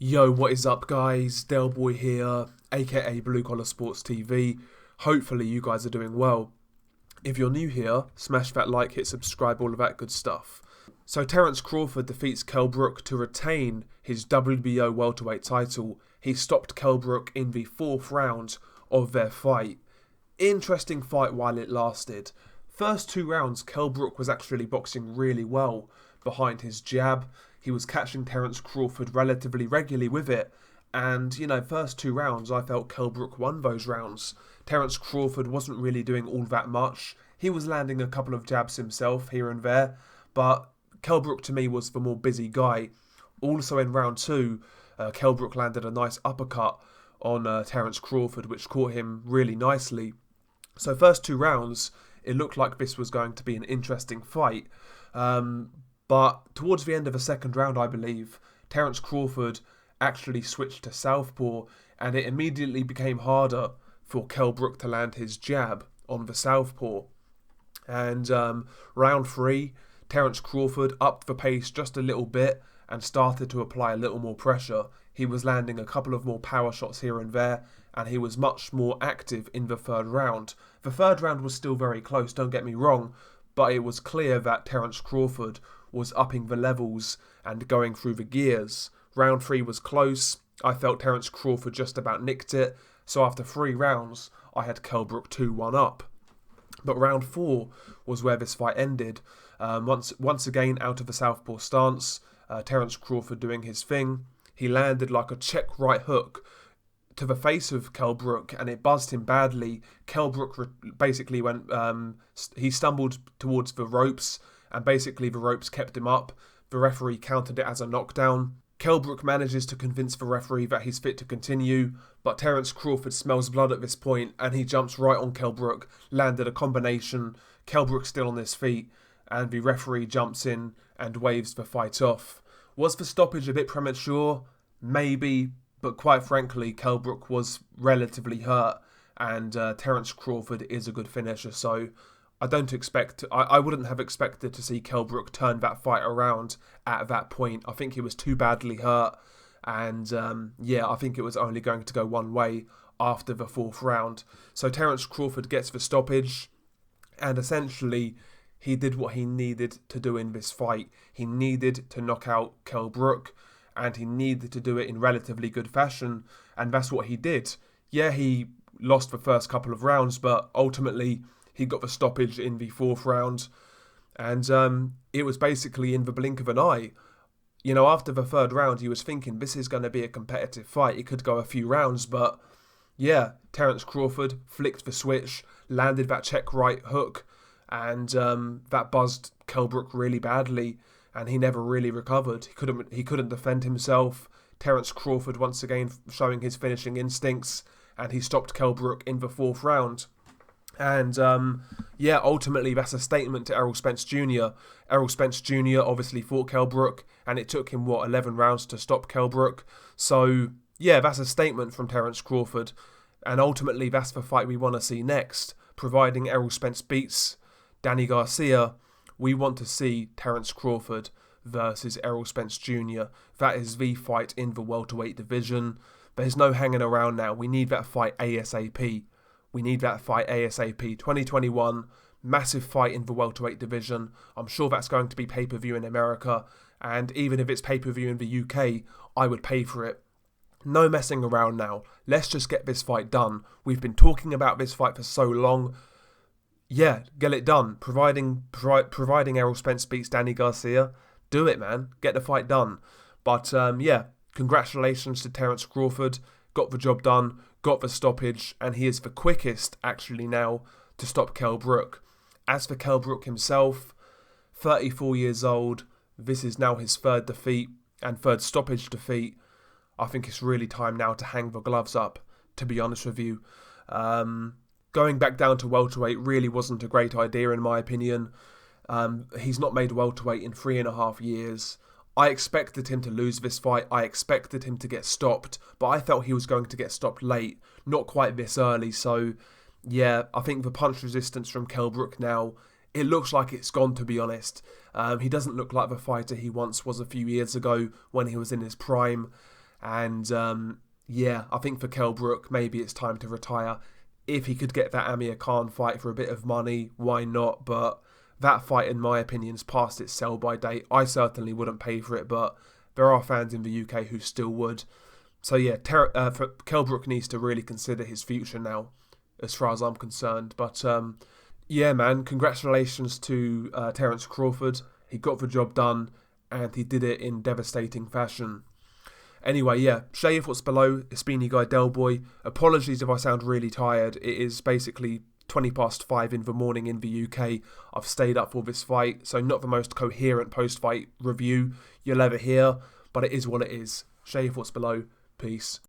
Yo, what is up, guys? Del Boy here, aka Blue Collar Sports TV. Hopefully, you guys are doing well. If you're new here, smash that like, hit subscribe, all of that good stuff. So, Terence Crawford defeats Kell Brook to retain his WBO welterweight title. He stopped Kell Brook in the fourth round of their fight. Interesting fight while it lasted. First two rounds, Kell Brook was actually boxing really well behind his jab. He was catching Terence Crawford relatively regularly with it. And, first two rounds, I felt Kell Brook won those rounds. Terence Crawford wasn't really doing all that much. He was landing a couple of jabs himself here and there. But Kell Brook, to me, was the more busy guy. Also in round two, Kell Brook landed a nice uppercut on Terence Crawford, which caught him really nicely. So first two rounds, it looked like this was going to be an interesting fight. But towards the end of the second round, I believe, Terence Crawford actually switched to southpaw, and it immediately became harder for Kell Brook to land his jab on the southpaw. And round three, Terence Crawford upped the pace just a little bit and started to apply a little more pressure. He was landing a couple of more power shots here and there, and he was much more active in the third round. The third round was still very close, don't get me wrong, but it was clear that Terence Crawford was upping the levels and going through the gears. Round three was close. I felt Terence Crawford just about nicked it. So after three rounds, I had Kell Brook 2-1 up. But round four was where this fight ended. Once again, out of the southpaw stance, Terence Crawford doing his thing. He landed like a check right hook to the face of Kell Brook, and it buzzed him badly. Kell Brook basically went, he stumbled towards the ropes, and basically the ropes kept him up. The referee counted it as a knockdown. Kell Brook manages to convince the referee that he's fit to continue, but Terence Crawford smells blood at this point, and he jumps right on Kell Brook, landed a combination. Kell Brook's still on his feet, and the referee jumps in and waves the fight off. Was the stoppage a bit premature? Maybe, but quite frankly, Kell Brook was relatively hurt, and Terence Crawford is a good finisher, so I wouldn't have expected to see Kell Brook turn that fight around at that point. I think he was too badly hurt, and I think it was only going to go one way after the fourth round. So Terence Crawford gets the stoppage, and essentially he did what he needed to do in this fight. He needed to knock out Kell Brook, and he needed to do it in relatively good fashion, and that's what he did. Yeah, he lost the first couple of rounds, but ultimately he got the stoppage in the fourth round, and it was basically in the blink of an eye. After the third round, he was thinking this is going to be a competitive fight. It could go a few rounds, but yeah, Terence Crawford flicked the switch, landed that check right hook, and that buzzed Kell Brook really badly, and he never really recovered. He couldn't defend himself. Terence Crawford once again showing his finishing instincts, and he stopped Kell Brook in the fourth round. And ultimately that's a statement to Errol Spence Jr. Errol Spence Jr. obviously fought Kell Brook, and it took him 11 rounds to stop Kell Brook. So yeah, that's a statement from Terence Crawford, and ultimately that's the fight we want to see next. Providing Errol Spence beats Danny Garcia, we want to see Terence Crawford versus Errol Spence Jr. That is the fight in the welterweight division. There's no hanging around now. We need that fight ASAP. 2021, massive fight in the welterweight division. I'm sure that's going to be pay-per-view in America, and even if it's pay-per-view in the UK, I would pay for it. No messing around now. Let's just get this fight done. We've been talking about this fight for so long. Yeah, get it done. Providing Errol Spence beats Danny Garcia, do it, man. Get the fight done. But congratulations to Terence Crawford. Got the job done, got the stoppage, and he is the quickest, actually, now to stop Kell Brook. As for Kell Brook himself, 34 years old, this is now his third defeat and third stoppage defeat. I think it's really time now to hang the gloves up, to be honest with you. Going back down to welterweight really wasn't a great idea, in my opinion. He's not made welterweight in 3.5 years. I expected him to lose this fight. I expected him to get stopped, but I felt he was going to get stopped late, not quite this early. So, yeah, I think the punch resistance from Kell Brook now, it looks like it's gone, to be honest. He doesn't look like the fighter he once was a few years ago when he was in his prime. And yeah, I think for Kell Brook, maybe it's time to retire. If he could get that Amir Khan fight for a bit of money, why not? But that fight, in my opinion, is past its sell-by date. I certainly wouldn't pay for it, but there are fans in the UK who still would. So yeah, Kell Brook needs to really consider his future now, as far as I'm concerned. But yeah, man, congratulations to Terence Crawford. He got the job done, and he did it in devastating fashion. Anyway, yeah, share your thoughts below. It's been your guy Delboy. Apologies if I sound really tired. It is basically 5:20 in the morning in the UK. I've stayed up for this fight, so not the most coherent post-fight review you'll ever hear, but it is what it is. Share your thoughts below. Peace.